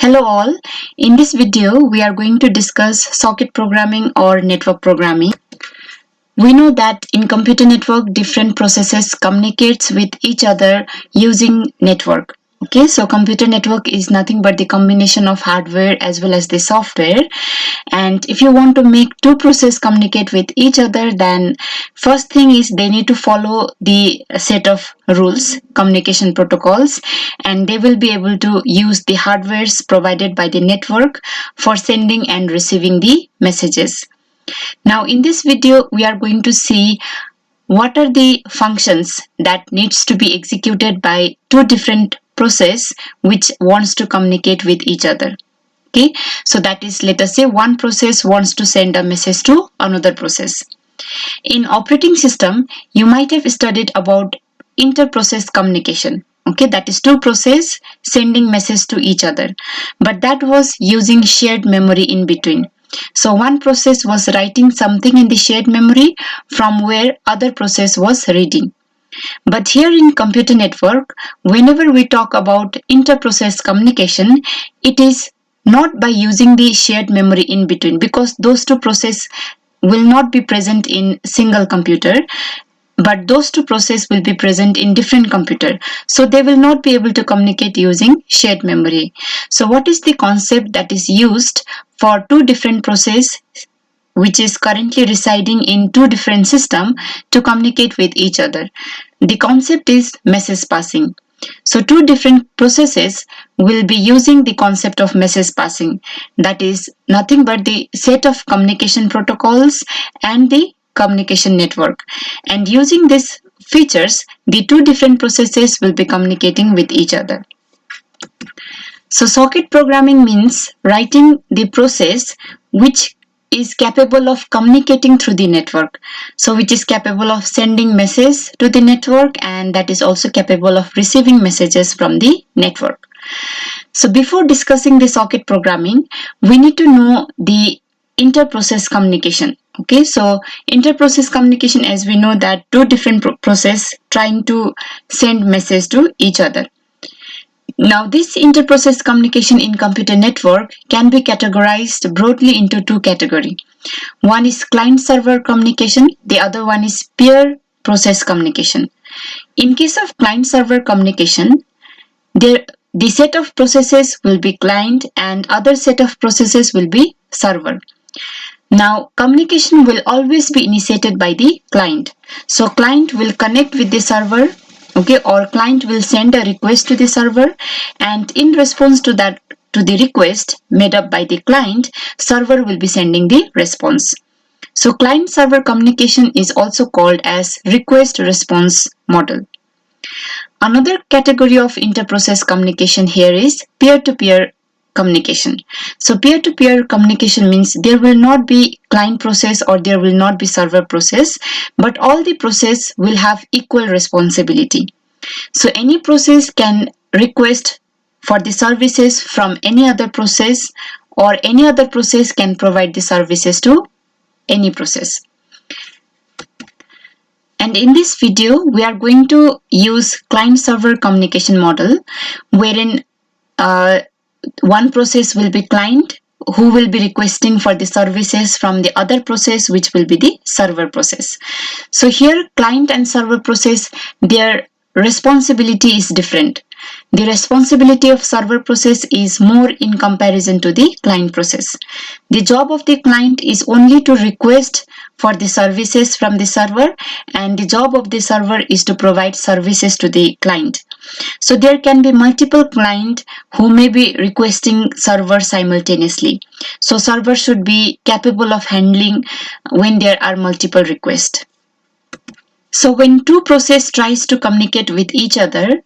Hello all. In this video, we are going to discuss socket programming or network programming. We know that in computer network, different processes communicates with each other using network. Okay, so computer network is nothing but the combination of hardware as well as the software. And if you want to make two processes communicate with each other, then first thing is they need to follow the set of rules, communication protocols, and they will be able to use the hardwares provided by the network for sending and receiving the messages. Now in this video, we are going to see what are the functions that needs to be executed by two different process which wants to communicate with each other. Okay, so that is, let us say one process wants to send a message to another process. In operating system, you might have studied about inter-process communication. Okay, that is two process sending message to each other, but that was using shared memory in between. So one process was writing something in the shared memory from where other process was reading. But here in computer network, whenever we talk about inter-process communication, it is not by using the shared memory in between, because those two processes will not be present in single computer, but those two processes will be present in different computer, so they will not be able to communicate using shared memory. So what is the concept that is used for two different processes which is currently residing in two different systems to communicate with each other? The concept is message passing. So two different processes will be using the concept of message passing. That is nothing but the set of communication protocols and the communication network. And using these features, the two different processes will be communicating with each other. So socket programming means writing the process which is capable of communicating through the network. So which is capable of sending messages to the network, and that is also capable of receiving messages from the network. So before discussing the socket programming, we need to know the inter-process communication. Okay, so inter-process communication, as we know, that two different processes trying to send message to each other. Now, this inter-process communication in computer network can be categorized broadly into two categories. One is client-server communication, the other one is peer process communication. In case of client-server communication, the set of processes will be client and other set of processes will be server. Now, communication will always be initiated by the client. So, client will connect with the server, okay, or client will send a request to the server, and in response to that, to the request made up by the client, server will be sending the response. So, client-server communication is also called as request-response model. Another category of inter-process communication here is peer-to-peer communication. So peer-to-peer communication means there will not be client process or there will not be server process, but all the process will have equal responsibility. So any process can request for the services from any other process, or any other process can provide the services to any process. And in this video, we are going to use client-server communication model, wherein one process will be client who will be requesting for the services from the other process, which will be the server process. So here, client and server process, their responsibility is different. The responsibility of server process is more in comparison to the client process. The job of the client is only to request for the services from the server, and the job of the server is to provide services to the client. So there can be multiple clients who may be requesting server simultaneously. So server should be capable of handling when there are multiple requests. So when two processes tries to communicate with each other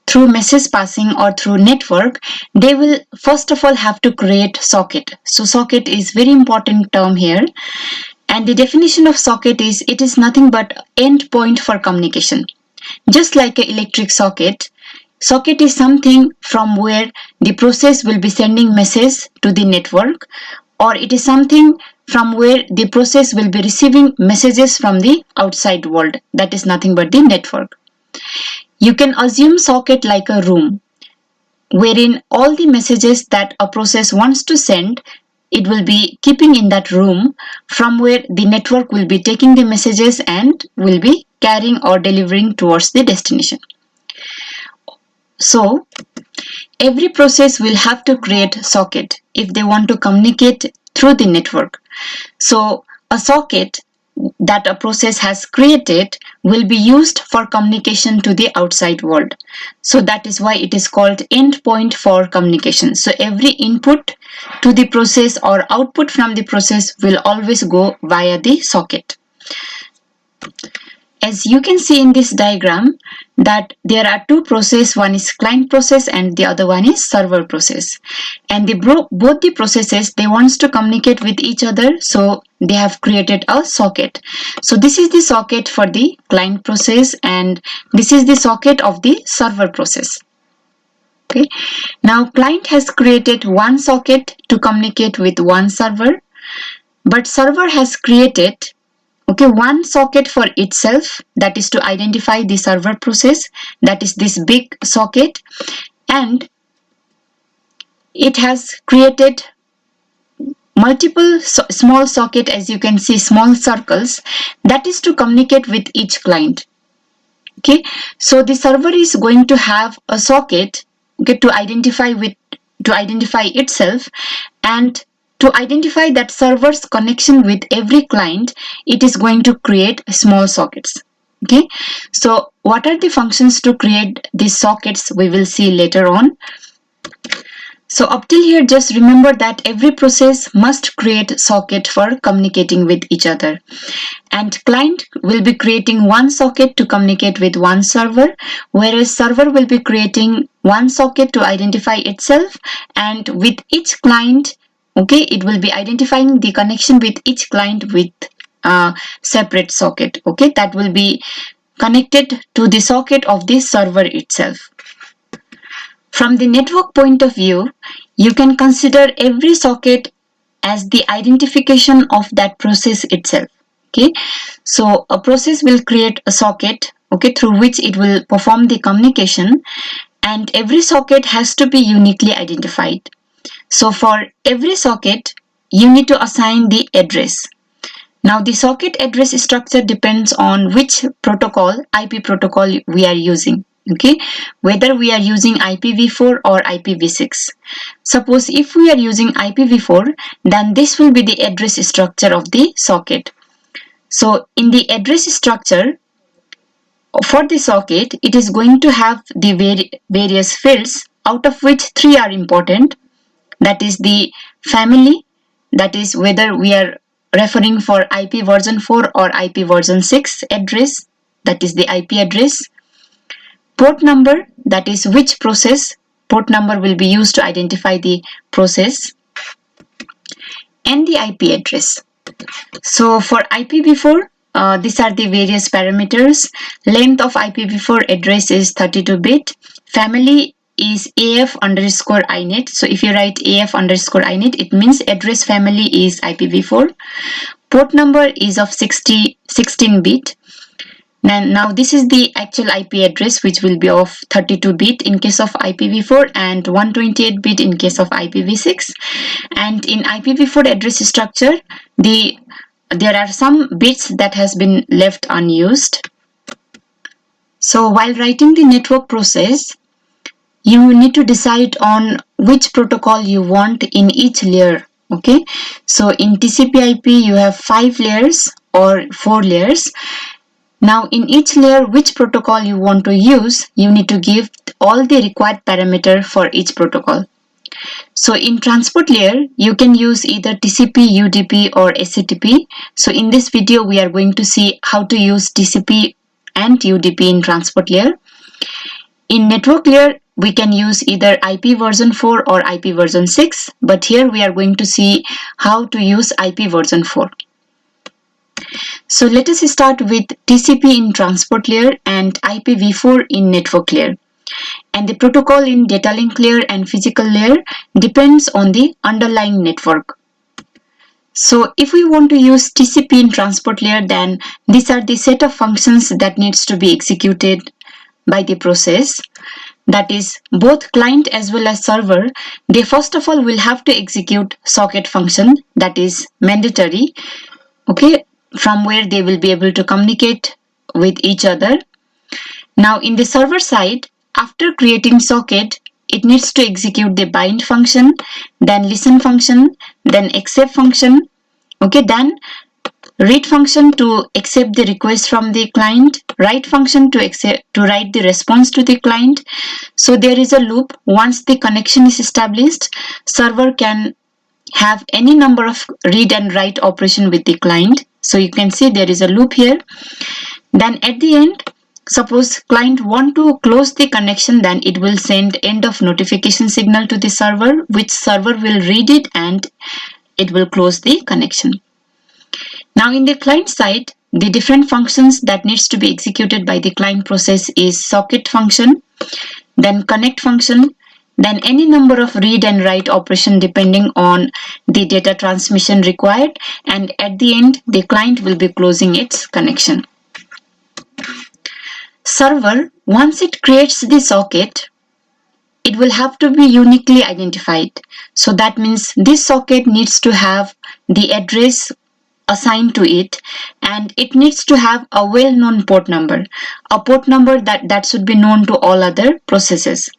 through message passing or through network, they will first of all have to create socket. So socket is very important term here. And the definition of socket is, it is nothing but endpoint for communication. Just like an electric socket, socket is something from where the process will be sending message to the network, or it is something from where the process will be receiving messages from the outside world. That is nothing but the network. You can assume socket like a room. wherein all the messages that a process wants to send, it will be keeping in that room, from where the network will be taking the messages and will be carrying or delivering towards the destination. So every process will have to create socket if they want to communicate through the network. So a socket that a process has created will be used for communication to the outside world. So that is why it is called endpoint for communication. So every input to the process or output from the process will always go via the socket. As you can see in this diagram, that there are two processes, one is client process and the other one is server process. And both the processes, they want to communicate with each other, so they have created a socket. So this is the socket for the client process and this is the socket of the server process. Okay. Now client has created one socket to communicate with one server, but server has created one socket for itself, that is to identify the server process, that is this big socket, and it has created multiple small socket, as you can see, small circles, that is to communicate with each client. Okay, so the server is going to have a socket, to identify itself, and to identify that server's connection with every client, it is going to create small sockets. Okay, so what are the functions to create these sockets, we will see later on. So up till here, just remember that every process must create socket for communicating with each other. And client will be creating one socket to communicate with one server, whereas server will be creating one socket to identify itself, and with each client, it will be identifying the connection with each client with a separate socket, that will be connected to the socket of the server itself. From the network point of view, you can consider every socket as the identification of that process itself. Okay, so a process will create a socket, through which it will perform the communication, and every socket has to be uniquely identified. So for every socket, you need to assign the address. Now the socket address structure depends on which protocol, IP protocol we are using. Whether we are using IPv4 or IPv6. Suppose if we are using IPv4, then this will be the address structure of the socket. So in the address structure for the socket, it is going to have the various fields, out of which 3 are important. That is the family, that is whether we are referring for IP version 4 or IP version 6 address, that is the IP address. Port number, that is which process port number will be used to identify the process, and the IP address. So for IPv4, these are the various parameters. Length of IPv4 address is 32-bit. Family is AF_INET. So if you write AF_INET, it means address family is IPv4. Port number is of 16-bit. Now this is the actual IP address, which will be of 32-bit in case of IPv4 and 128-bit in case of IPv6. And in IPv4 address structure, there are some bits that has been left unused. So while writing the network process, you need to decide on which protocol you want in each layer. So in TCP/IP, you have 5 layers or 4 layers. Now in each layer, which protocol you want to use, you need to give all the required parameter for each protocol. So in transport layer, you can use either TCP, UDP or SCTP. So in this video, we are going to see how to use TCP and UDP in transport layer. In network layer, we can use either IP version 4 or IP version 6, but here we are going to see how to use IP version 4. So let us start with TCP in transport layer and IPv4 in network layer. And the protocol in data link layer and physical layer depends on the underlying network. So if we want to use TCP in transport layer, then these are the set of functions that needs to be executed by the process. that is both client as well as server, they first of all will have to execute socket function, that is mandatory, okay, from where they will be able to communicate with each other. Now in the server side, after creating socket, it needs to execute the bind function, then listen function, then accept function, okay, then read function to accept the request from the client, write function to write the response to the client. So there is a loop. Once the connection is established, server can have any number of read and write operation with the client. So you can see there is a loop here. Then at the end, suppose client want to close the connection, then it will send end of notification signal to the server, which server will read it and it will close the connection. Now in the client side, the different functions that needs to be executed by the client process is socket function, then connect function, then any number of read and write operation depending on the data transmission required, and at the end the client will be closing its connection. Server, once it creates the socket, it will have to be uniquely identified. So that means this socket needs to have the address assigned to it, and it needs to have a well-known port number, a port number that should be known to all other processes.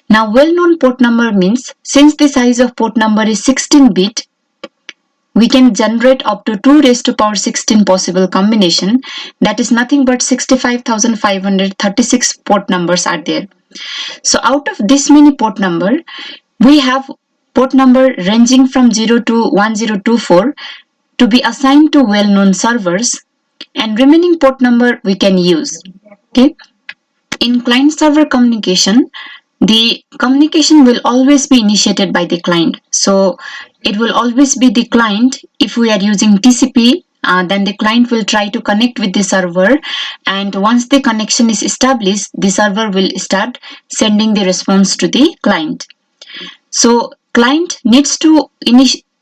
Now well-known port number means, since the size of port number is 16-bit, we can generate up to 2 raised to power 16 possible combination. That is nothing but 65,536 port numbers are there. So out of this many port number, we have port number ranging from 0 to 1024 to be assigned to well-known servers, and remaining port number we can use. Okay. In client-server communication, the communication will always be initiated by the client. So it will always be the client. If we are using TCP, then the client will try to connect with the server, and once the connection is established, the server will start sending the response to the client. So client needs to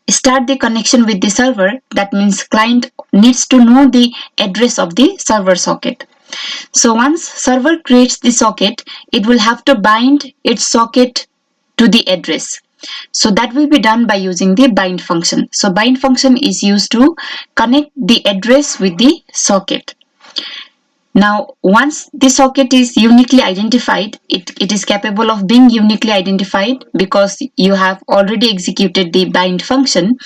start the connection with the server. That means client needs to know the address of the server socket. So once server creates the socket, it will have to bind its socket to the address. So that will be done by using the bind function. So bind function is used to connect the address with the socket. Now once the socket is uniquely identified, it is capable of being uniquely identified because you have already executed the bind function.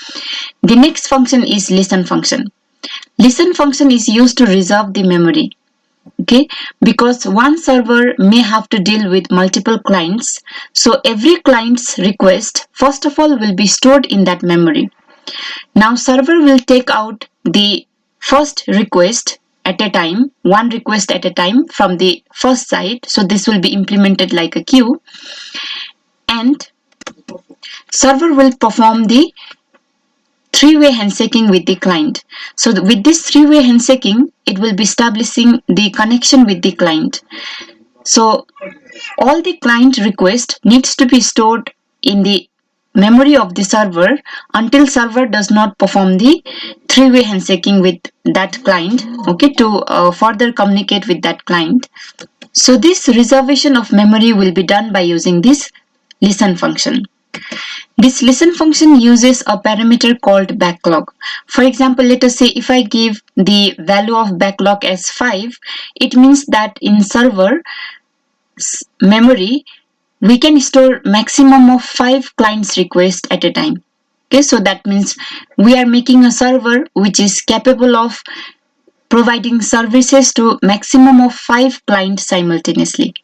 The next function is listen function. Listen function is used to reserve the memory. Okay, because one server may have to deal with multiple clients, so every client's request first of all will be stored in that memory. Now server will take out the first request at a time, one request at a time from the first side, so this will be implemented like a queue, and server will perform the three-way handshaking with the client. So with this three-way handshaking, it will be establishing the connection with the client. So all the client request needs to be stored in the memory of the server until server does not perform the three-way handshaking with that client, okay, to further communicate with that client. So this reservation of memory will be done by using this listen function. This listen function uses a parameter called backlog. For example, let us say if I give the value of backlog as 5, it means that in server memory, we can store maximum of 5 clients requests at a time. Okay, so that means we are making a server which is capable of providing services to maximum of 5 clients simultaneously.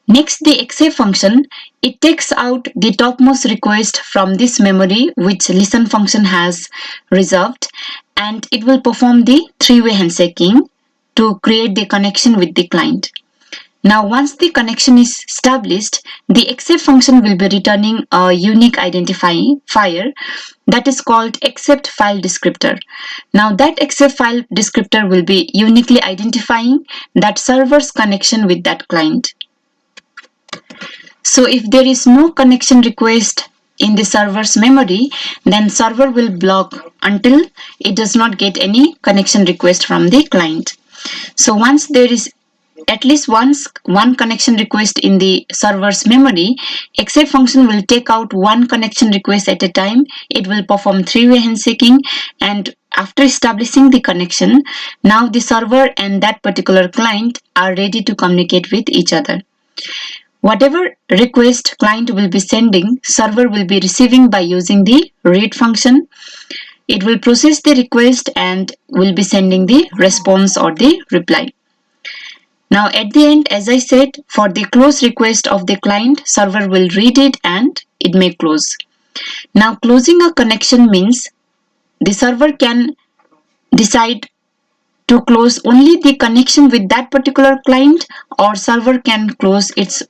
Next, the accept function, it takes out the topmost request from this memory which listen function has reserved, and it will perform the three-way handshaking to create the connection with the client. Now once the connection is established, the accept function will be returning a unique identifier that is called accept file descriptor. Now that accept file descriptor will be uniquely identifying that server's connection with that client. So if there is no connection request in the server's memory, then server will block until it does not get any connection request from the client. So once there is at least once one connection request in the server's memory, except function will take out one connection request at a time. It will perform three-way handshaking, and after establishing the connection, now the server and that particular client are ready to communicate with each other. Whatever request client will be sending, server will be receiving by using the read function. It will process the request and will be sending the response or the reply. Now at the end, as I said, for the close request of the client, server will read it and it may close. Now closing a connection means the server can decide to close only the connection with that particular client, or server can close its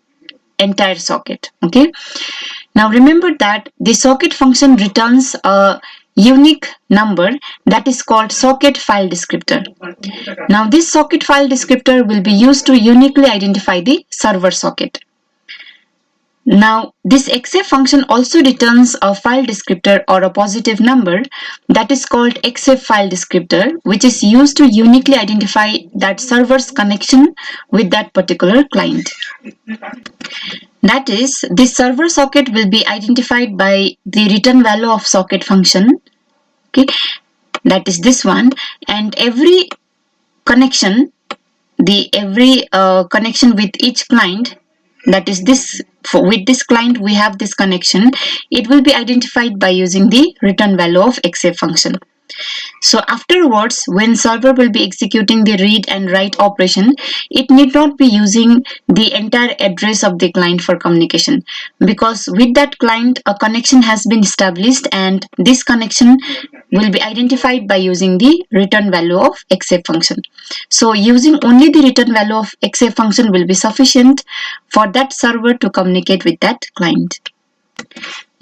entire socket. Okay. Now remember that the socket function returns a unique number that is called socket file descriptor. Now this socket file descriptor will be used to uniquely identify the server socket. Now this exif function also returns a file descriptor or a positive number that is called exif file descriptor, which is used to uniquely identify that server's connection with that particular client. That is, this server socket will be identified by the return value of socket function. Okay, that is this one, and every connection, every connection with each client, that is this, with this client we have this connection, it will be identified by using the return value of exif function. So afterwards, when server will be executing the read and write operation, it need not be using the entire address of the client for communication, because with that client a connection has been established and this connection will be identified by using the return value of exif function. So using only the return value of exif function will be sufficient for that server to communicate with that client.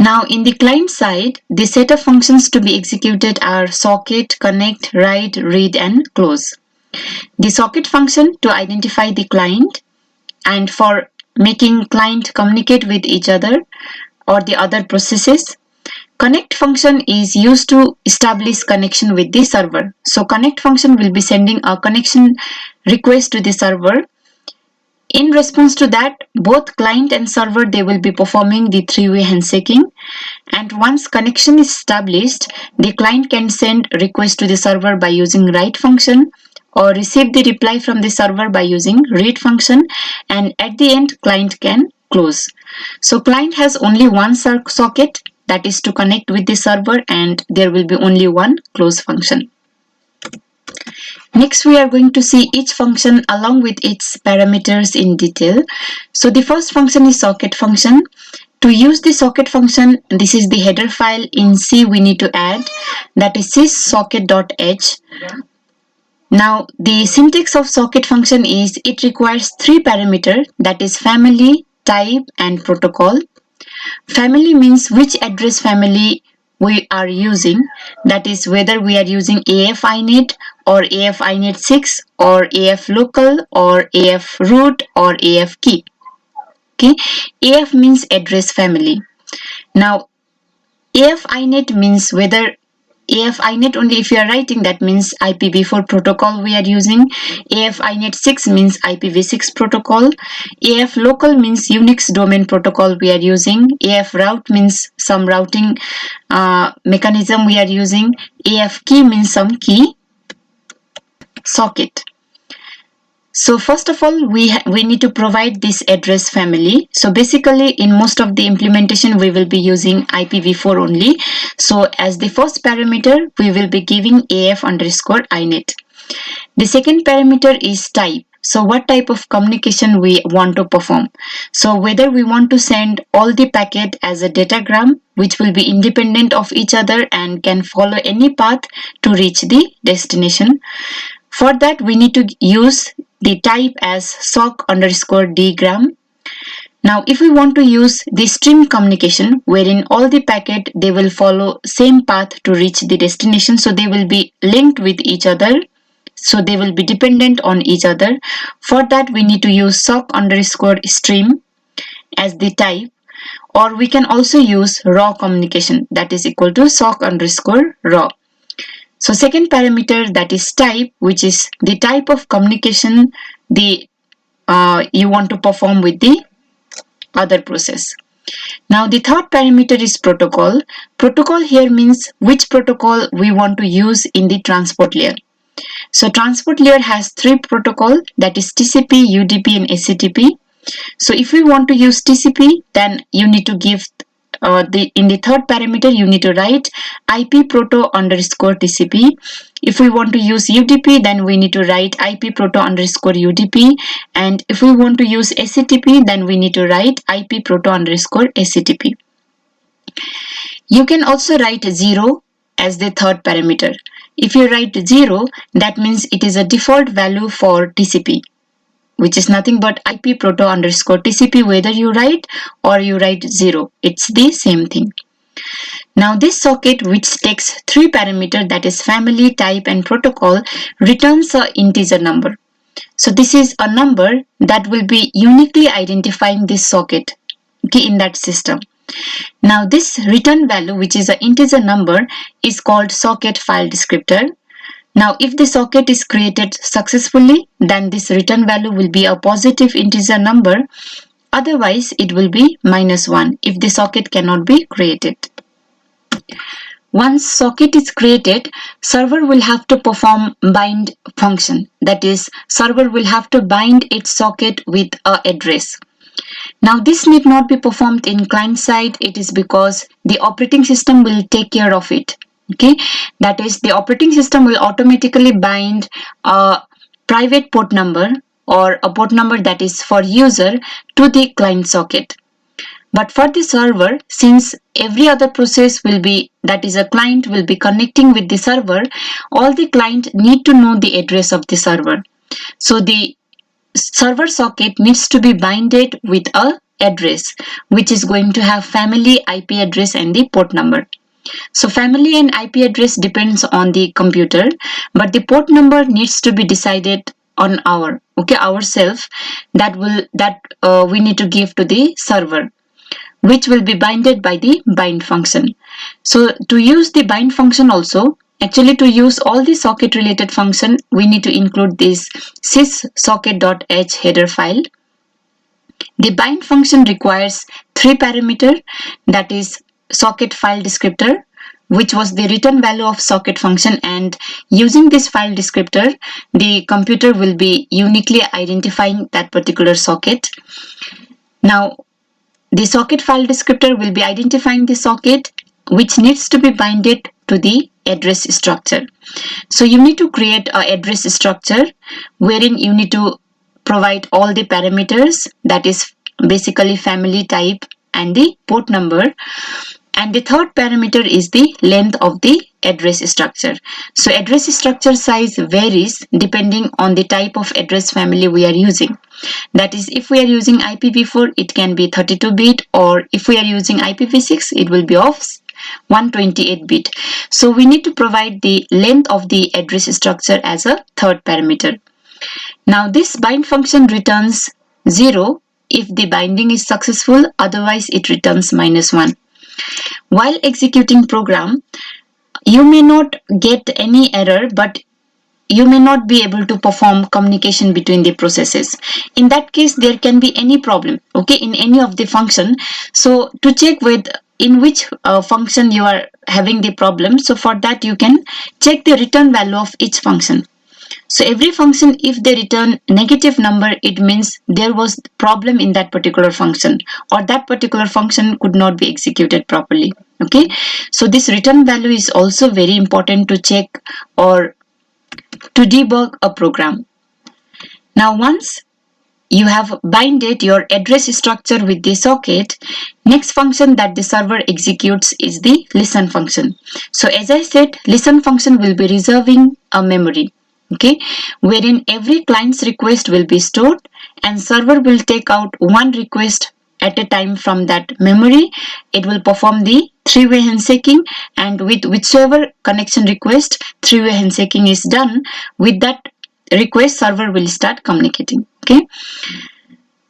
Now in the client side, the set of functions to be executed are socket, connect, write, read and close. The socket function to identify the client and for making client communicate with each other or the other processes. Connect function is used to establish connection with the server. So connect function will be sending a connection request to the server. In response to that, both client and server, they will be performing the three-way handshaking, and once connection is established, the client can send request to the server by using write function or receive the reply from the server by using read function, and at the end client can close. So client has only one socket, that is to connect with the server, and there will be only one close function. Next, we are going to see each function along with its parameters in detail. So the first function is socket function. To use the socket function, this is the header file in C we need to add, that is syssocket.h. Now the syntax of socket function is it requires three parameters, that is family, type and protocol. Family means which address family we are using, that is whether we are using AF inet or AF inet 6 or AF local or AF root or AF key. Okay, AF means address family. Now AF inet means whether AF inet only if you are writing, that means IPv4 protocol we are using. AF inet 6 means IPv6 protocol. AF local means Unix domain protocol we are using. AF route means some routing mechanism we are using. AF key means some key socket. So first of all, we need to provide this address family. So basically in most of the implementation we will be using IPv4 only. So as the first parameter we will be giving AF underscore inet. The second parameter is type. So what type of communication we want to perform. So whether we want to send all the packet as a datagram which will be independent of each other and can follow any path to reach the destination. For that we need to use the type as sock underscore dgram. Now if we want to use the stream communication wherein all the packet they will follow same path to reach the destination, so they will be linked with each other, so they will be dependent on each other. For that we need to use sock underscore stream as the type, or we can also use raw communication, that is equal to sock underscore raw. So second parameter, that is type, which is the type of communication the you want to perform with the other process. Now the third parameter is protocol. Protocol here means which protocol we want to use in the transport layer. So transport layer has three protocol, that is TCP, UDP and HTTP. So if we want to use TCP, then you need to give in the third parameter you need to write IP proto underscore TCP. If we want to use UDP, then we need to write IP proto underscore UDP, and if we want to use HTTP, then we need to write IP proto underscore HTTP. You can also write 0 as the third parameter. If you write 0, that means it is a default value for TCP, which is nothing but IP proto underscore TCP, whether you write or you write 0. It's the same thing. Now this socket, which takes three parameters, that is family, type and protocol, returns an integer number. So this is a number that will be uniquely identifying this socket, okay, in that system. Now this return value, which is an integer number, is called socket file descriptor. Now if the socket is created successfully, then this return value will be a positive integer number. Otherwise it will be -1 if the socket cannot be created. Once socket is created, server will have to perform bind function. That is, server will have to bind its socket with an address. Now this need not be performed in client side. It is because the operating system will take care of it. Okay, that is, the operating system will automatically bind a private port number or a port number that is for user to the client socket. But for the server, since every other process will be, that is a client, will be connecting with the server, all the client need to know the address of the server. So the server socket needs to be binded with a address which is going to have family, IP address and the port number. So family and IP address depends on the computer, but the port number needs to be decided on ourselves, that we need to give to the server, which will be binded by the bind function. So to use the bind function also, actually to use all the socket related function, we need to include this syssocket.h header file. The bind function requires three parameters, that is socket file descriptor, which was the return value of socket function, and using this file descriptor, the computer will be uniquely identifying that particular socket. Now the socket file descriptor will be identifying the socket which needs to be binded to the address structure. So you need to create an address structure wherein you need to provide all the parameters, that is basically family, type and the port number. And the third parameter is the length of the address structure. So address structure size varies depending on the type of address family we are using. That is, if we are using IPv4, it can be 32-bit, or if we are using IPv6, it will be of 128-bit. So we need to provide the length of the address structure as a third parameter. Now this bind function returns 0 if the binding is successful, otherwise it returns -1. While executing program, you may not get any error, but you may not be able to perform communication between the processes. In that case, there can be any problem, okay, in any of the function. So to check with in which function you are having the problem, so for that you can check the return value of each function. So every function, if they return negative number, it means there was problem in that particular function, or that particular function could not be executed properly. Okay, so this return value is also very important to check or to debug a program. Now once you have binded your address structure with the socket, next function that the server executes is the listen function. So as I said, listen function will be reserving a memory, okay, wherein every client's request will be stored and server will take out one request at a time from that memory. It will perform the three-way handshaking, and with whichever connection request three-way handshaking is done, with that request server will start communicating. Okay,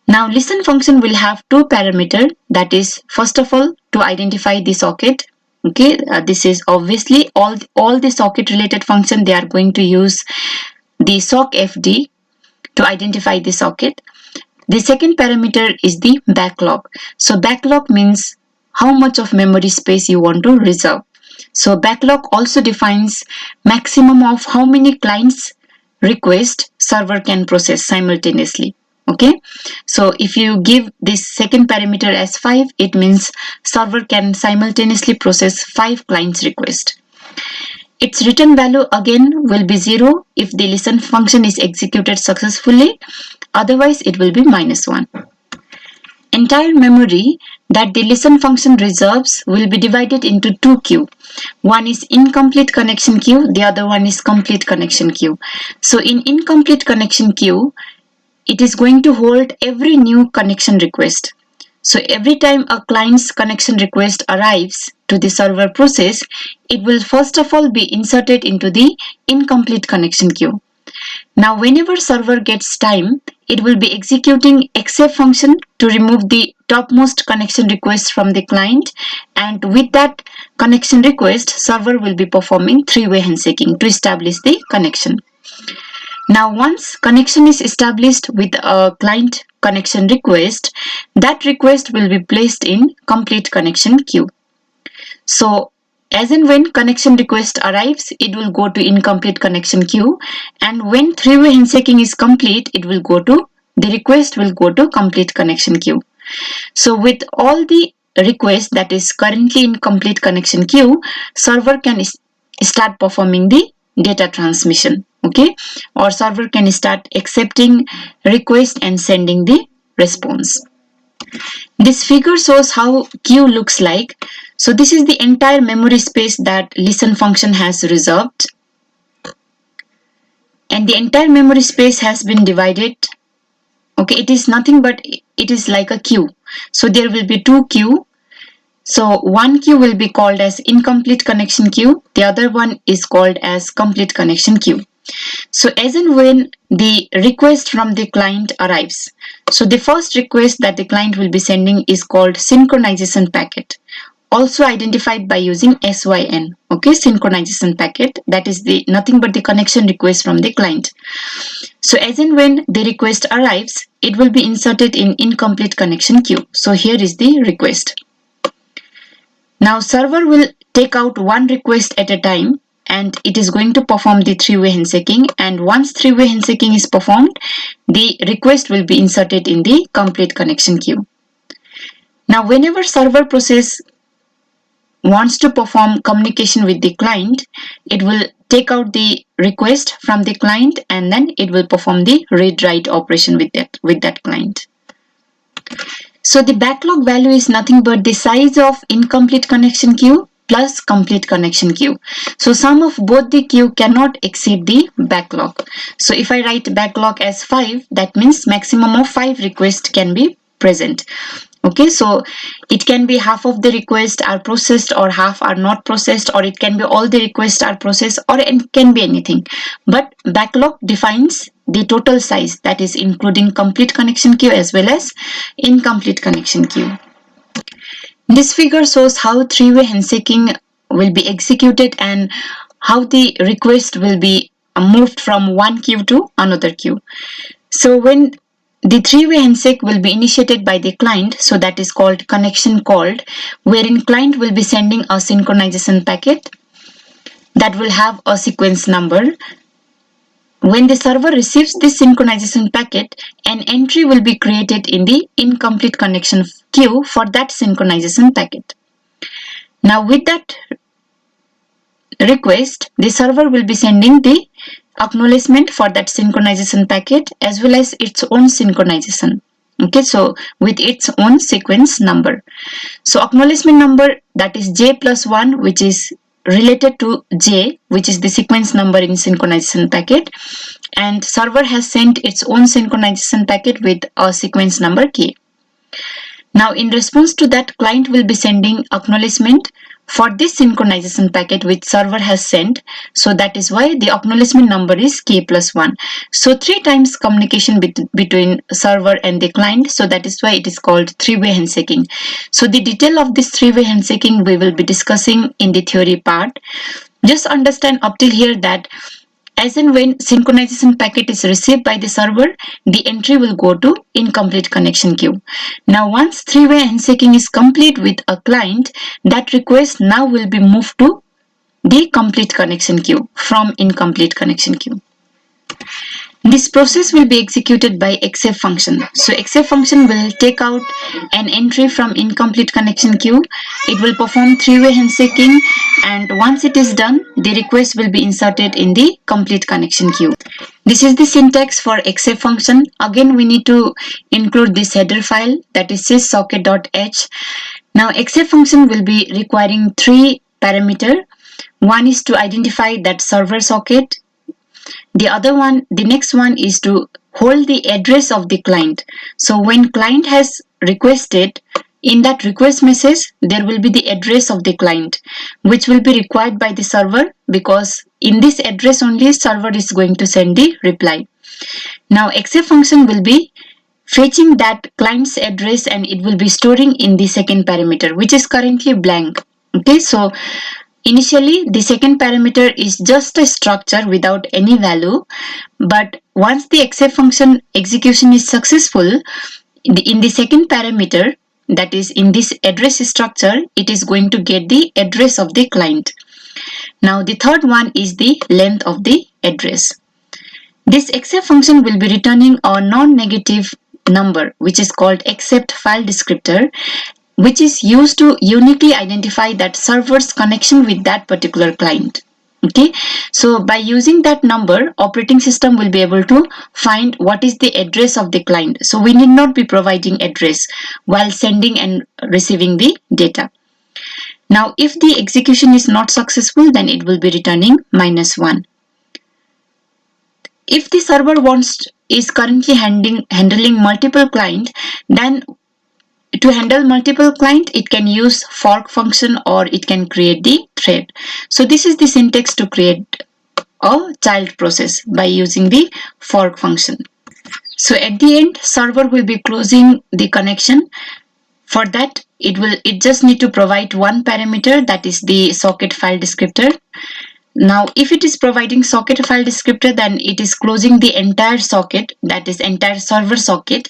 now listen function will have two parameters, that is, first of all, to identify the socket. Okay, this is obviously all the socket related function, they are going to use the sockfd to identify the socket. The second parameter is the backlog. So backlog means how much of memory space you want to reserve. So backlog also defines maximum of how many clients request server can process simultaneously. Okay, so if you give this second parameter as 5, it means server can simultaneously process 5 clients request. Its return value again will be 0 if the listen function is executed successfully, otherwise it will be -1. Entire memory that the listen function reserves will be divided into two queues. One is incomplete connection queue, the other one is complete connection queue. So in incomplete connection queue, it is going to hold every new connection request. So every time a client's connection request arrives to the server process, it will first of all be inserted into the incomplete connection queue. Now whenever server gets time, it will be executing except function to remove the topmost connection request from the client, and with that connection request, server will be performing three-way handshaking to establish the connection. Now once connection is established with a client connection request, that request will be placed in complete connection queue. So as and when connection request arrives, it will go to incomplete connection queue, and when three-way handshaking is complete, the request will go to complete connection queue. So with all the requests that is currently in complete connection queue, server can start performing the data transmission. Okay, or server can start accepting request and sending the response. This figure shows how queue looks like. So this is the entire memory space that listen function has reserved, and the entire memory space has been divided. Okay, it is nothing but it is like a queue. So there will be two queue. So one queue will be called as incomplete connection queue, the other one is called as complete connection queue. So as and when the request from the client arrives, so the first request that the client will be sending is called synchronization packet, also identified by using SYN. Okay, synchronization packet, that is the nothing but the connection request from the client. So as and when the request arrives, it will be inserted in incomplete connection queue. So here is the request. Now server will take out one request at a time, and it is going to perform the three-way handshaking, and once three-way handshaking is performed, the request will be inserted in the complete connection queue. Now whenever server process wants to perform communication with the client, it will take out the request from the client, and then it will perform the read-write operation with that client. So the backlog value is nothing but the size of incomplete connection queue plus complete connection queue. So sum of both the queue cannot exceed the backlog. So if I write backlog as 5, that means maximum of 5 requests can be present. Okay, so it can be half of the requests are processed or half are not processed, or it can be all the requests are processed, or it can be anything. But backlog defines the total size, that is including complete connection queue as well as incomplete connection queue. This figure shows how three-way handshaking will be executed and how the request will be moved from one queue to another queue. So when the three-way handshake will be initiated by the client, so that is called connection called, wherein client will be sending a synchronization packet that will have a sequence number. When the server receives this synchronization packet, an entry will be created in the incomplete connection queue for that synchronization packet. Now with that request, the server will be sending the acknowledgement for that synchronization packet as well as its own synchronization. Okay, so with its own sequence number. So acknowledgement number, that is J plus 1, which is related to J, which is the sequence number in synchronization packet, and server has sent its own synchronization packet with a sequence number K. Now in response to that, client will be sending acknowledgement for this synchronization packet which server has sent, so that is why the acknowledgement number is K plus 1. So 3 times communication between server and the client, so that is why it is called three-way handshaking. So the detail of this three-way handshaking we will be discussing in the theory part. Just understand up till here that As and when synchronization packet is received by the server, the entry will go to incomplete connection queue. Now once three-way handshaking is complete with a client, that request now will be moved to the complete connection queue from incomplete connection queue. This process will be executed by exec function. So exec function will take out an entry from incomplete connection queue. It will perform three-way handshaking, and once it is done, the request will be inserted in the complete connection queue. This is the syntax for exec function. Again, we need to include this header file, that is syssocket.h. Now exec function will be requiring three parameters. One is to identify that server socket. The next one is to hold the address of the client. So when client has requested, in that request message, there will be the address of the client, which will be required by the server, because in this address only server is going to send the reply. Now exec function will be fetching that client's address, and it will be storing in the second parameter, which is currently blank. Okay, so initially, the second parameter is just a structure without any value, but once the exec function execution is successful, in the second parameter, that is in this address structure, it is going to get the address of the client. Now the third one is the length of the address. This exec function will be returning a non-negative number, which is called except file descriptor, which is used to uniquely identify that server's connection with that particular client. Okay, so by using that number, operating system will be able to find what is the address of the client. So we need not be providing address while sending and receiving the data. Now if the execution is not successful, then it will be returning -1. If the server is currently handling multiple clients, then to handle multiple clients, it can use fork function, or it can create the thread. So this is the syntax to create a child process by using the fork function. So at the end, server will be closing the connection. For that, it just need to provide one parameter, that is the socket file descriptor. Now if it is providing socket file descriptor, then it is closing the entire socket, that is entire server socket,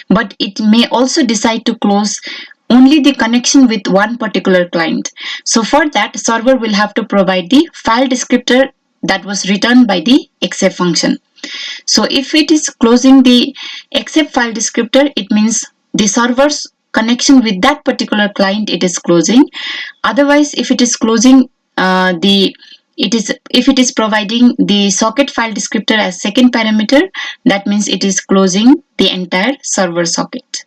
but it may also decide to close only the connection with one particular client. So for that, server will have to provide the file descriptor that was returned by the exec function. So if it is closing the exec file descriptor, it means the server's connection with that particular client it is closing. Otherwise, if it is closing if it is providing the socket file descriptor as second parameter, that means it is closing the entire server socket.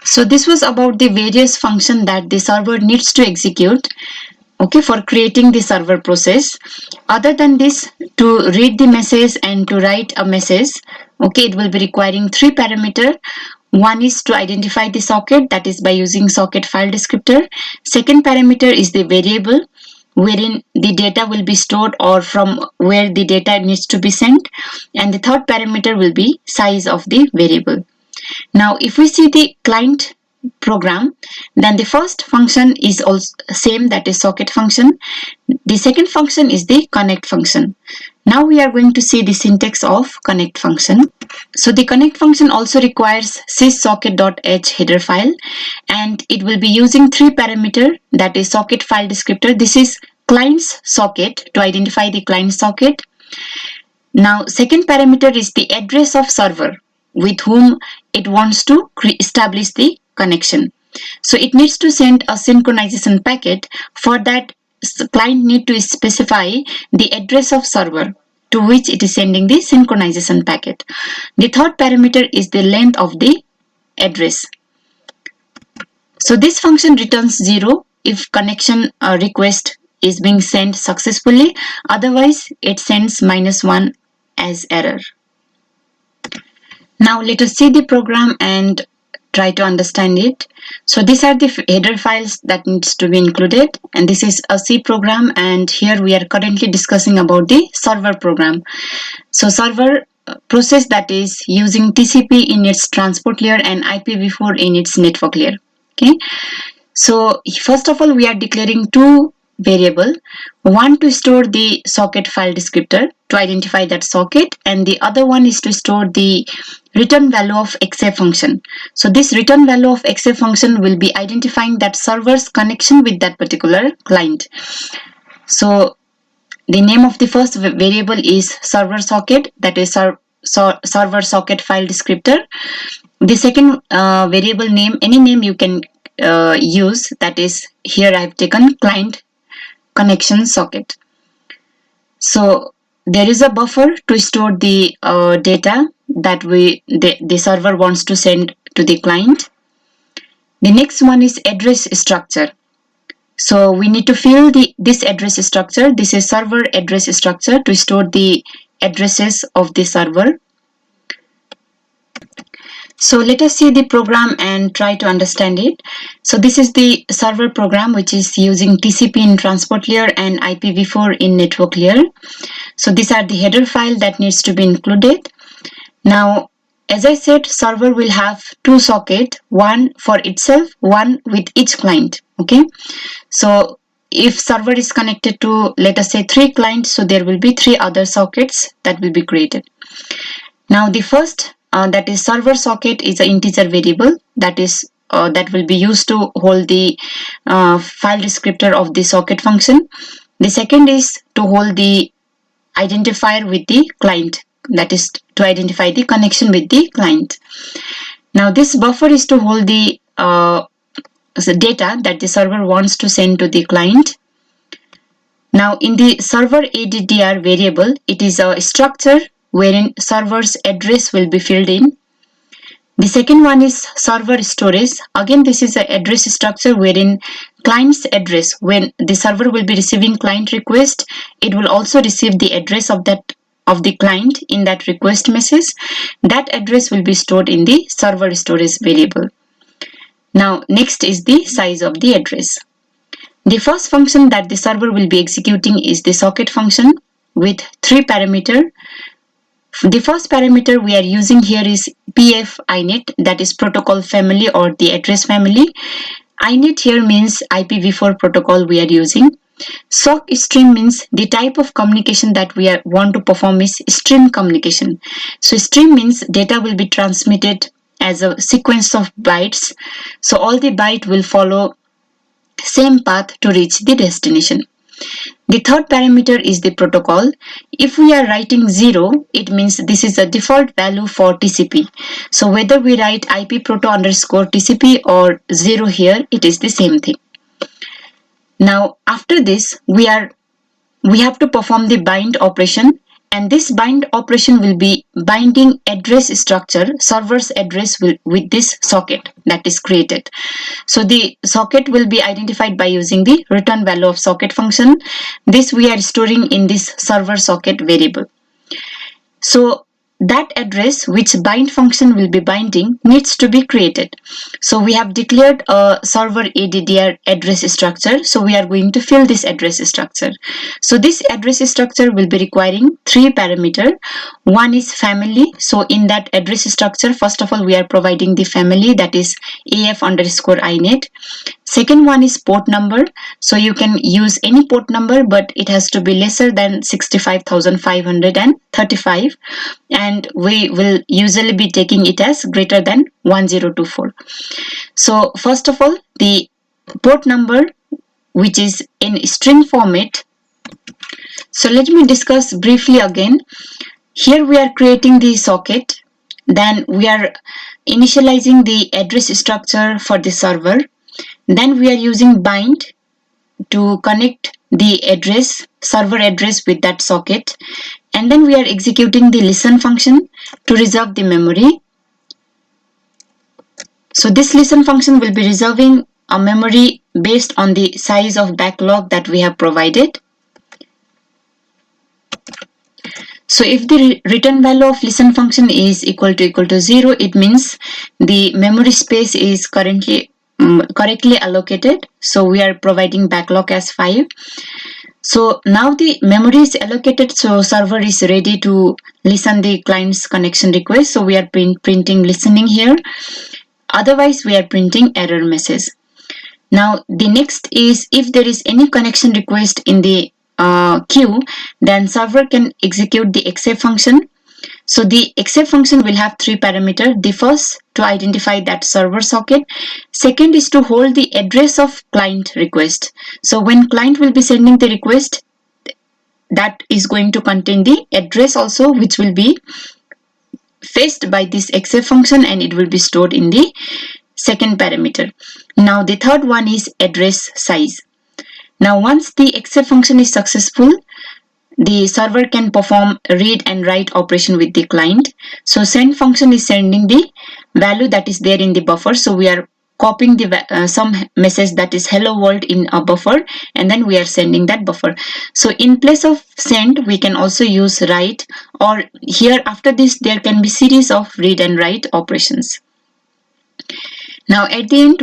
So this was about the various functions that the server needs to execute, okay, for creating the server process. Other than this, to read the message and to write a message, okay, it will be requiring three parameters. One is to identify the socket, that is by using socket file descriptor. Second parameter is the variable, wherein the data will be stored or from where the data needs to be sent, and the third parameter will be size of the variable. Now if we see the client program, then the first function is also same, that is socket function. The second function is the connect function. Now we are going to see the syntax of connect function. So the connect function also requires syssocket.h header file, and it will be using three parameters, that is socket file descriptor. This is client's socket, to identify the client socket. Now second parameter is the address of server with whom it wants to establish the connection. So it needs to send a synchronization packet. For that, client need to specify the address of server to which it is sending the synchronization packet. The third parameter is the length of the address. So this function returns 0 if connection request is being sent successfully. Otherwise, it sends -1 as error. Now let us see the program and try to understand it. So these are the header files that needs to be included, and this is a C program, and here we are currently discussing about the server program. So server process that is using TCP in its transport layer and IPv4 in its network layer. Okay, so first of all we are declaring two variable, one to store the socket file descriptor to identify that socket, and the other one is to store the return value of XA function. So this return value of XA function will be identifying that server's connection with that particular client. So the name of the first variable is server socket, that is server socket file descriptor. The second variable name, any name you can use, that is, here I have taken client connection socket. So there is a buffer to store the data that the server wants to send to the client. The next one is address structure. So we need to fill this address structure. This is server address structure to store the addresses of the server. So let us see the program and try to understand it. So this is the server program, which is using TCP in transport layer and IPv4 in network layer. So these are the header file that needs to be included. Now, as I said, server will have two sockets, one for itself, one with each client. Okay. So if server is connected to, let us say, 3 clients, so there will be 3 other sockets that will be created. Now the first, that is server socket, is an integer variable that will be used to hold the file descriptor of the socket function. The second is to hold the identifier with the client, that is to identify the connection with the client. Now this buffer is to hold the data that the server wants to send to the client. Now in the server ADDR variable, it is a structure wherein server's address will be filled in. The second one is server storage. Again, this is an address structure wherein client's address, when the server will be receiving client request, it will also receive the address of the client in that request message. That address will be stored in the server storage variable. Now next is the size of the address. The first function that the server will be executing is the socket function with 3 parameters. The first parameter we are using here is PF INET, that is protocol family or the address family. INET here means IPv4 protocol we are using. SOC stream means the type of communication that we want to perform is stream communication. So stream means data will be transmitted as a sequence of bytes. So all the byte will follow same path to reach the destination. The third parameter is the protocol. If we are writing 0, it means this is a default value for TCP. So whether we write IP proto underscore TCP or 0 here, it is the same thing. Now after this, we have to perform the bind operation, and this bind operation will be binding address structure, server's address with this socket that is created. So the socket will be identified by using the return value of socket function. This we are storing in this server socket variable. So that address which bind function will be binding needs to be created. So we have declared a server ADDR address structure. So we are going to fill this address structure. So this address structure will be requiring 3 parameters. One is family. So in that address structure, first of all, we are providing the family, that is AF underscore INET. Second one is port number. So you can use any port number, but it has to be lesser than 65,535. And we will usually be taking it as greater than 1024. So first of all, the port number, which is in string format. So let me discuss briefly again. Here we are creating the socket. Then we are initializing the address structure for the server. Then we are using bind to connect the server address with that socket. And then we are executing the listen function to reserve the memory. So this listen function will be reserving a memory based on the size of backlog that we have provided. So if the return value of listen function is equal to 0, it means the memory space is correctly allocated. So we are providing backlog as 5. So now the memory is allocated, so server is ready to listen the client's connection request. So we are printing listening here. Otherwise we are printing error message. Now the next is, if there is any connection request in the queue, then server can execute the exec function. So the exec function will have three parameters. The first, to identify that server socket. Second is to hold the address of client request. So when client will be sending the request, that is going to contain the address also, which will be fetched by this exec function, and it will be stored in the second parameter. Now the third one is address size. Now once the exec function is successful, the server can perform read and write operation with the client. So send function is sending the value that is there in the buffer. So we are copying the some message that is hello world in a buffer, and then we are sending that buffer. So in place of send, we can also use write, or here after this there can be series of read and write operations. Now at the end,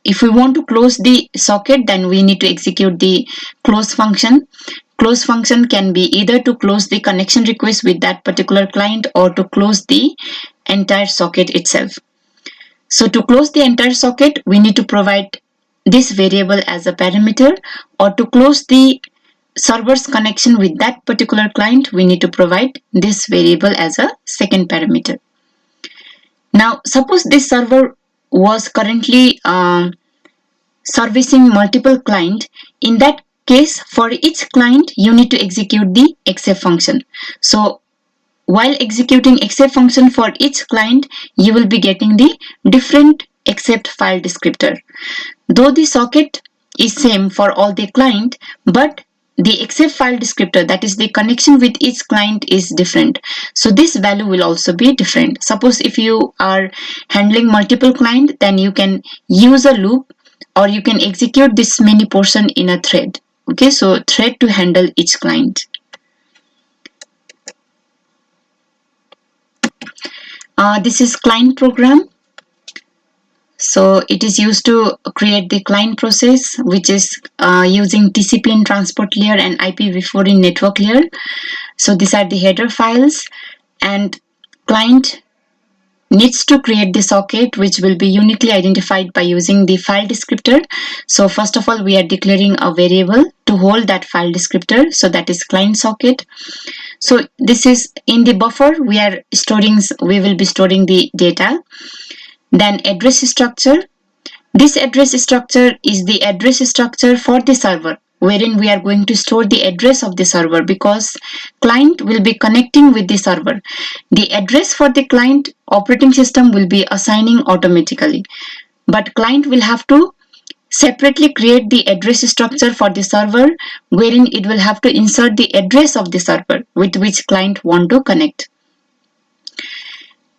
if we want to close the socket, then we need to execute the close function. Close function can be either to close the connection request with that particular client or to close the entire socket itself. So to close the entire socket, we need to provide this variable as a parameter, or to close the server's connection with that particular client, we need to provide this variable as a second parameter. Now suppose this server was currently servicing multiple clients. In that case, for each client you need to execute the exec function. So while executing exec function for each client, you will be getting the different except file descriptor. Though the socket is same for all the client, but the except file descriptor, that is the connection with each client, is different. So this value will also be different. Suppose if you are handling multiple clients, then you can use a loop, or you can execute this many portion in a thread. Okay, so thread to handle each client. This is client program. So it is used to create the client process, which is using TCP in transport layer and IPv4 in network layer. So these are the header files, and client needs to create the socket, which will be uniquely identified by using the file descriptor. So first of all, we are declaring a variable to hold that file descriptor. So that is client socket. So this is in the buffer, we will be storing the data. Then address structure. This address structure is the address structure for the server, wherein we are going to store the address of the server, because client will be connecting with the server. The address for the client, operating system will be assigning automatically, but client will have to separately create the address structure for the server, wherein it will have to insert the address of the server with which client want to connect.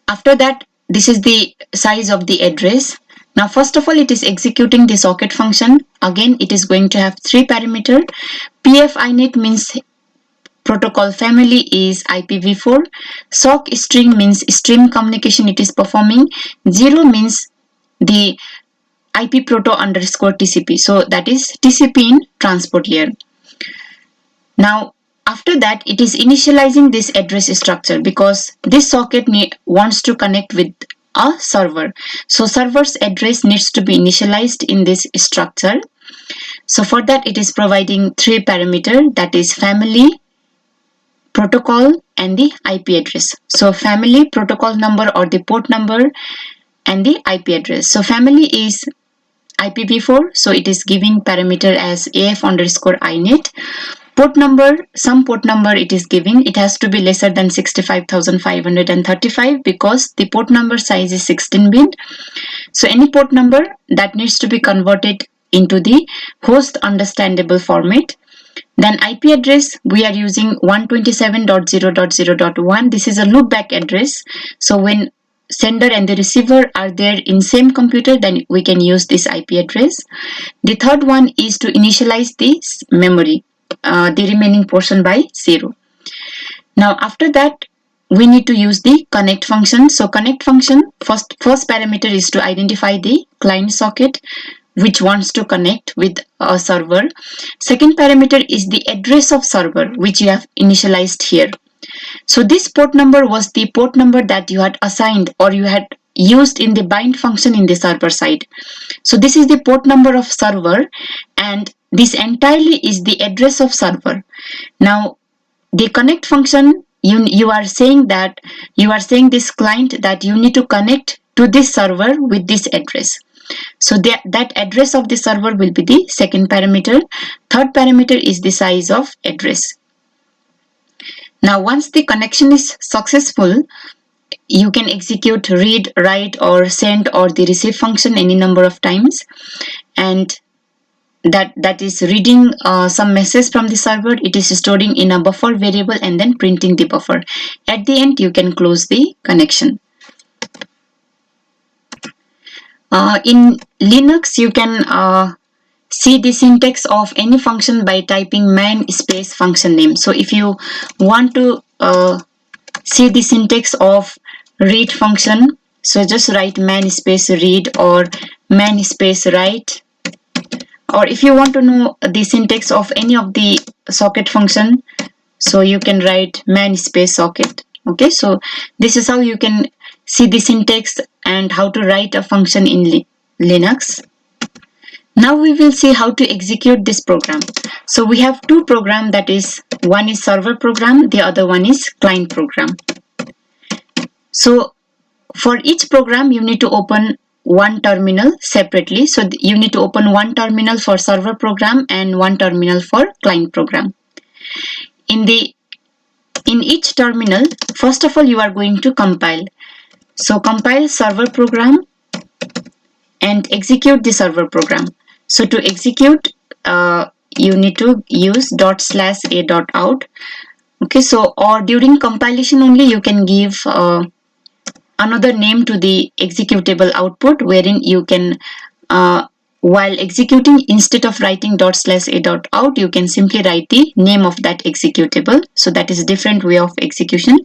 After that, this is the size of the address. Now first of all, it is executing the socket function. Again, it is going to have three parameters. PFINet means protocol family is IPv4. SOC string means stream communication it is performing. 0 means the IP proto underscore TCP. So that is TCP in transport layer. Now after that, it is initializing this address structure, because this socket wants to connect with a server. So server's address needs to be initialized in this structure. So for that, it is providing three parameters, that is family, protocol, and the IP address. So family, protocol number or the port number, and the IP address. So family is IPv4, so it is giving parameter as AF underscore INET. Port number, some port number it is giving, it has to be lesser than 65,535, because the port number size is 16-bit. So any port number that needs to be converted into the host understandable format. Then IP address, we are using 127.0.0.1. This is a loopback address. So when sender and the receiver are there in same computer, then we can use this IP address. The third one is to initialize this memory, the remaining portion by 0. Now after that, we need to use the connect function. So connect function, first parameter is to identify the client socket which wants to connect with a server. Second parameter is the address of server, which you have initialized here. So this port number was the port number that you had assigned, or you had used in the bind function in the server side. So this is the port number of server, and this entirely is the address of server. Now the connect function, you are saying this client that you need to connect to this server with this address. So that address of the server will be the second parameter. Third parameter is the size of address. Now once the connection is successful, you can execute read, write, or send, or the receive function any number of times, and that is reading some message from the server. It is storing in a buffer variable and then printing the buffer. At the end, you can close the connection. In Linux, you can see the syntax of any function by typing man space function name. So if you want to see the syntax of read function, so just write man space read or man space write. Or if you want to know the syntax of any of the socket function, so you can write man space socket. Okay, so this is how you can see the syntax and how to write a function in Linux. Now we will see how to execute this program. So we have two programs, that is, one is server program, the other one is client program. So for each program, you need to open one terminal separately. So you need to open one terminal for server program and one terminal for client program. In each terminal, first of all, you are going to compile. So compile server program and execute the server program. So to execute, you need to use /a.out. Okay, so or during compilation only you can give another name to the executable output, wherein you can while executing, instead of writing /a.out, you can simply write the name of that executable. So that is a different way of execution.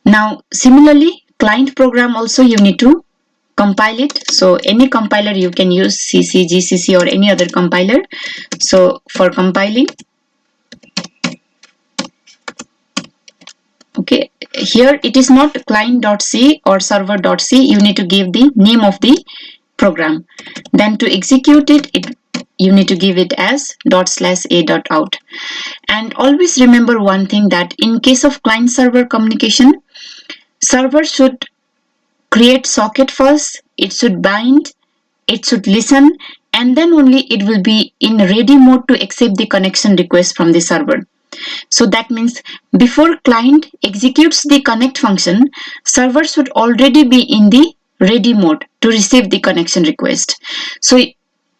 Now similarly, client program also you need to compile it. So any compiler you can use, CC, GCC, or any other compiler. So for compiling, okay, here it is not client.c or server.c. You need to give the name of the program. Then to execute it, you need to give it as /a.out. And always remember one thing, that in case of client server communication, server should create socket first, it should bind, it should listen, and then only it will be in ready mode to accept the connection request from the server. So that means before client executes the connect function, server should already be in the ready mode to receive the connection request. So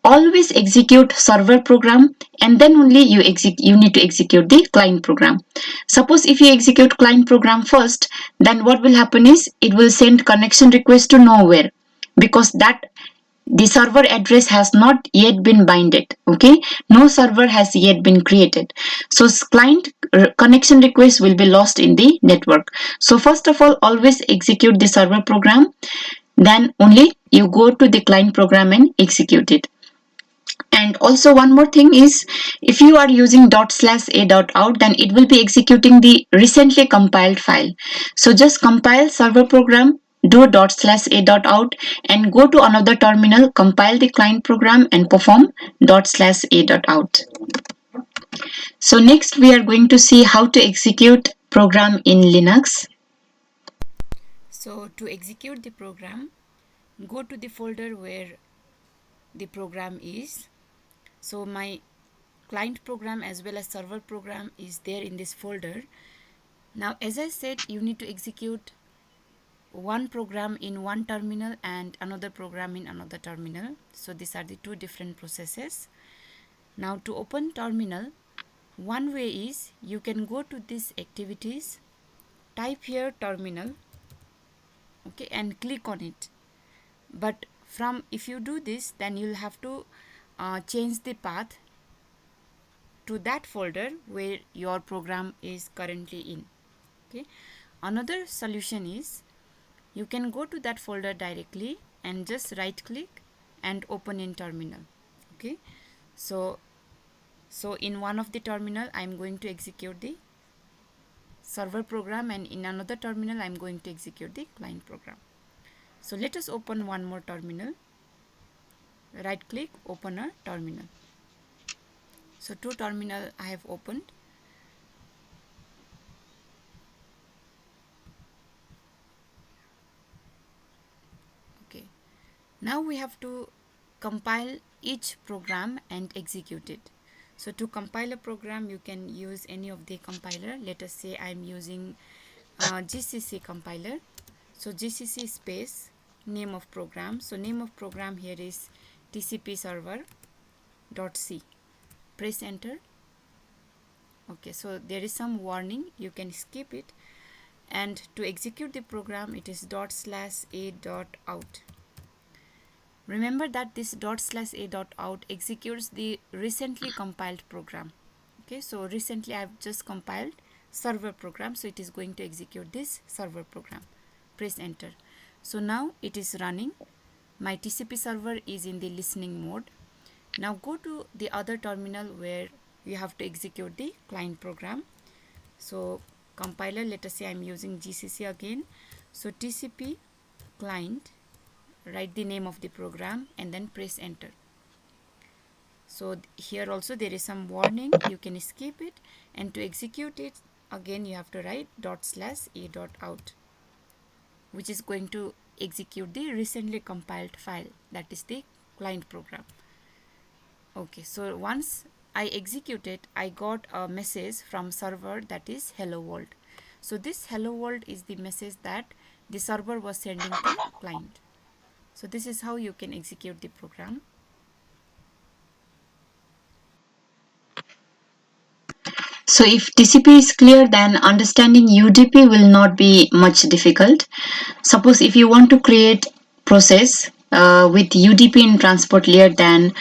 always execute server program and then only you need to execute the client program. Suppose if you execute client program first, then what will happen is it will send connection request to nowhere, because that the server address has not yet been binded. Okay, no server has yet been created, so client connection request will be lost in the network. So first of all, always execute the server program, then only you go to the client program and execute it. And also one more thing is, if you are using /a.out, then it will be executing the recently compiled file. So just compile server program, do /a.out, and go to another terminal, compile the client program and perform /a.out. So next we are going to see how to execute program in Linux. So to execute the program, go to the folder where the program is. So my client program as well as server program is there in this folder. Now as I said, you need to execute one program in one terminal and another program in another terminal. So these are the two different processes. Now to open terminal, one way is you can go to this activities, type here terminal, okay, and click on it. But if you do this, then you'll have to change the path to that folder where your program is currently in. Okay, another solution is you can go to that folder directly and just right click and open in terminal. Okay, so in one of the terminal I'm going to execute the server program, and in another terminal I'm going to execute the client program. So let us open one more terminal. Right click, open a terminal. So two terminal I have opened. Okay. Now we have to compile each program and execute it. So to compile a program, you can use any of the compiler. Let us say I am using GCC compiler. So GCC space name of program. So name of program here is TCP server.c. Press enter. Okay, so there is some warning, you can skip it. And to execute the program, it is /a.out. Remember that this /a.out executes the recently compiled program. Okay, so recently I've just compiled server program, so it is going to execute this server program. Press enter. So now it is running. My TCP server is in the listening mode. Now go to the other terminal where you have to execute the client program. So compiler, let us say I'm using GCC again. So TCP client, write the name of the program and then press enter. So here also there is some warning, you can skip it, and to execute it again you have to write /a.out, which is going to execute the recently compiled file, that is the client program. Okay, so once I execute it, I got a message from server that is hello world. So this hello world is the message that the server was sending to client. So this is how you can execute the program. So if TCP is clear, then understanding UDP will not be much difficult. Suppose if you want to create process with UDP in transport layer, then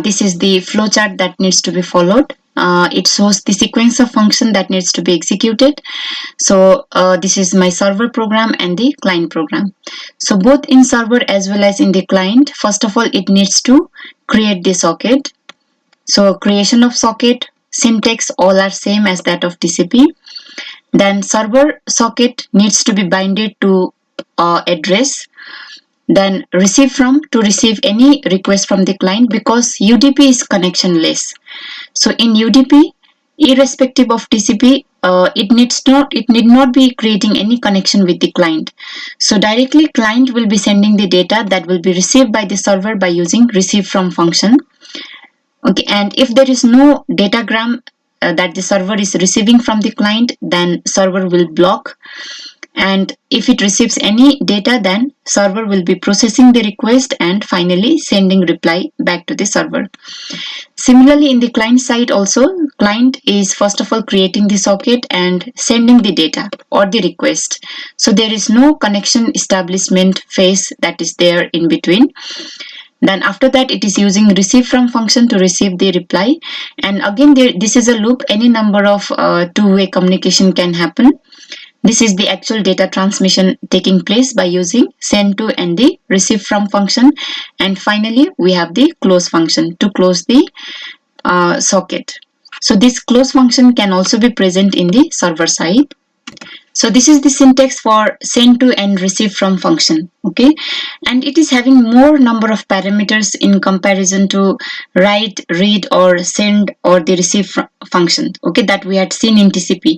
this is the flowchart that needs to be followed. It shows the sequence of function that needs to be executed. So this is my server program and the client program. So both in server as well as in the client, first of all, it needs to create the socket. So creation of socket, syntax, all are same as that of TCP. Then server socket needs to be binded to address. Then receive from, to receive any request from the client, because UDP is connectionless. So in UDP, irrespective of TCP, it need not be creating any connection with the client. So directly client will be sending the data that will be received by the server by using receive from function. Okay, and if there is no datagram that the server is receiving from the client, then server will block. And if it receives any data, then server will be processing the request and finally sending reply back to the server. Similarly, in the client side also, client is first of all creating the socket and sending the data or the request. So there is no connection establishment phase that is there in between. Then after that, it is using receive from function to receive the reply. And again, this is a loop. Any number of two-way communication can happen. This is the actual data transmission taking place by using send to and the receive from function. And finally, we have the close function to close the socket. So this close function can also be present in the server side. So this is the syntax for send to and receive from function. Okay, and it is having more number of parameters in comparison to write, read, or send or the receive function. Okay, that we had seen in TCP,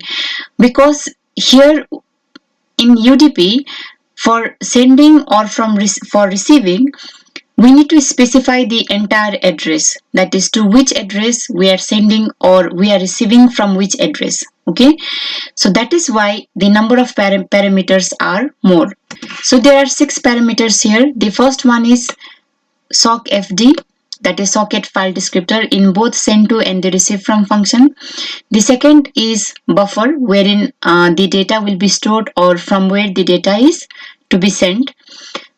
because here in UDP, for sending or for receiving, we need to specify the entire address, that is to which address we are sending or we are receiving from which address. Okay, so that is why the number of parameters are more. So there are 6 parameters here. The first one is sockfd, that is socket file descriptor, in both send to and the receive from function. The second is buffer, wherein the data will be stored or from where the data is to be sent.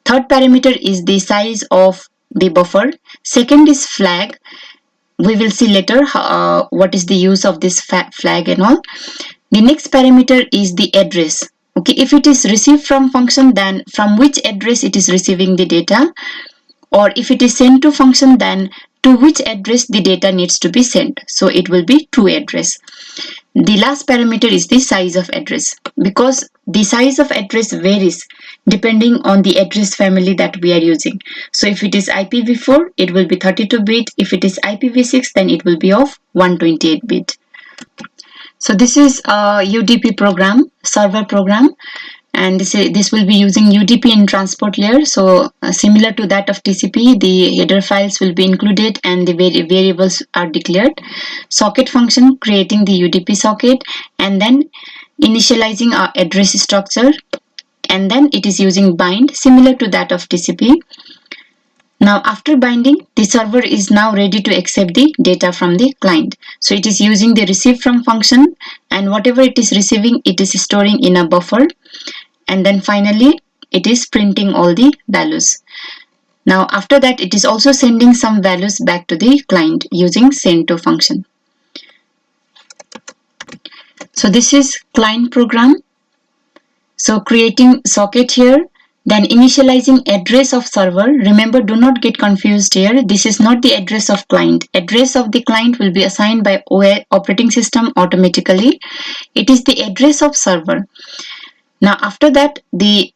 Third parameter is the size of the buffer. Second is flag. We will see later what is the use of this flag and all. The next parameter is the address. Okay, if it is received from function, then from which address it is receiving the data, or if it is sent to function, then to which address the data needs to be sent. So it will be to address. The last parameter is the size of address, because the size of address varies depending on the address family that we are using. So if it is IPv4, it will be 32-bit. If it is IPv6, then it will be of 128-bit. So this is a UDP program, server program, and this will be using UDP in transport layer. So similar to that of TCP, the header files will be included and the variables are declared. Socket function, creating the UDP socket, and then initializing our address structure, and then it is using bind, similar to that of TCP. Now after binding, the server is now ready to accept the data from the client. So it is using the receive from function, and whatever it is receiving, it is storing in a buffer, and then finally it is printing all the values. Now after that, it is also sending some values back to the client using send to function. So this is client program. So creating socket here, then initializing address of server. Remember, do not get confused here. This is not the address of client. Address of the client will be assigned by operating system automatically. It is the address of server. Now after that, the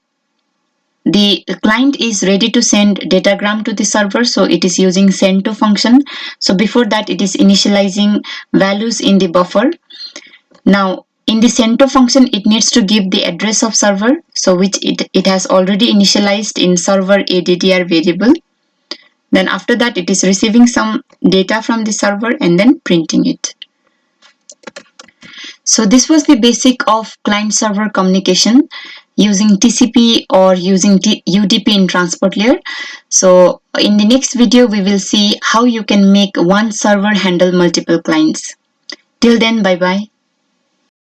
client is ready to send datagram to the server, so it is using send to function. So before that, it is initializing values in the buffer. Now in the send to function, it needs to give the address of server, so which it has already initialized in server ADDR variable. Then after that, it is receiving some data from the server and then printing it. So this was the basic of client server communication using TCP or using UDP in transport layer. So in the next video, we will see how you can make one server handle multiple clients. Till then, bye bye.